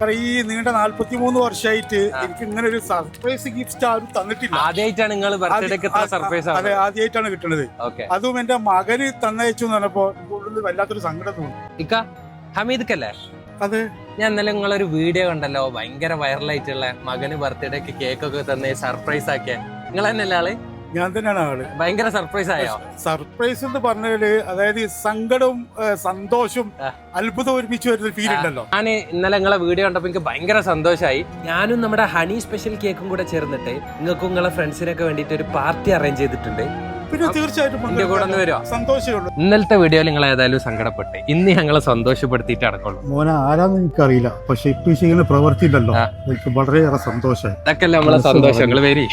ഈ നീണ്ട 43 വർഷമായിട്ട് എനിക്ക് ഇങ്ങനെ ഒരു സർപ്രൈസ് ഗിഫ്റ്റ് ആരും തന്നിട്ടില്ല. ആദ്യമായിട്ടാണ് നിങ്ങൾ ബർത്ത്ഡേക്ക് സർപ്രൈസ്? അതെ, ആദ്യമായിട്ടാണ് കിട്ടുന്നത്. അതും എന്റെ മകന് തന്നയച്ചു എന്ന് പറഞ്ഞപ്പോ ഉള്ളിൽ വല്ലാത്തൊരു സങ്കടം തോന്നി. ഹമീദ്ക്കല്ലേ? അതെ, ഞാൻ ഇന്നലെ നിങ്ങളൊരു വീഡിയോ കണ്ടല്ലോ, ഭയങ്കര വൈറലായിട്ടുള്ള മകന് ബർത്ത്ഡേക്ക് കേക്ക് ഒക്കെ തന്നെ സർപ്രൈസ് ആക്കിയ നിങ്ങൾ തന്നെയല്ലേ ആള്? ഞാൻ തന്നെയാണ് ആള്. ഭയങ്കര സർപ്രൈസ് ആയോ? സർപ്രൈസ് എന്ന് പറഞ്ഞാല് അതായത് സങ്കടവും സന്തോഷവും അത്ഭുതം ഒരുമിച്ച് വരുന്ന ഫീൽ ഉണ്ടല്ലോ. ഞാൻ ഇന്നലെ നിങ്ങളെ വീഡിയോ കണ്ടപ്പോ എനിക്ക് ഭയങ്കര സന്തോഷമായി. ഞാനും നമ്മുടെ ഹണി സ്പെഷ്യൽ കേക്കും കൂടെ ചേർന്നിട്ട് നിങ്ങൾക്കും നിങ്ങളെ ഫ്രണ്ട്സിനൊക്കെ വേണ്ടിട്ട് ഒരു പാർട്ടി അറേഞ്ച് ചെയ്തിട്ടുണ്ട്. പിന്നെ തീർച്ചയായിട്ടും സന്തോഷമുള്ളൂ. ഇന്നലത്തെ വീഡിയോയിൽ നിങ്ങൾ ഏതായാലും സങ്കടപ്പെട്ട്, ഇന്ന് ഞങ്ങളെ സന്തോഷപ്പെടുത്തിയിട്ട് അടക്കുള്ളൂ. മോനെ ആരാന്ന് എനിക്കറിയില്ല, പക്ഷെ ഇപ്പൊ ചെയ്യുന്ന പ്രവൃത്തി ഉണ്ടല്ലോ, എനിക്ക് വളരെയേറെ സന്തോഷമായി. ഇതൊക്കെ നമ്മളെ സന്തോഷം. നിങ്ങൾ വരി.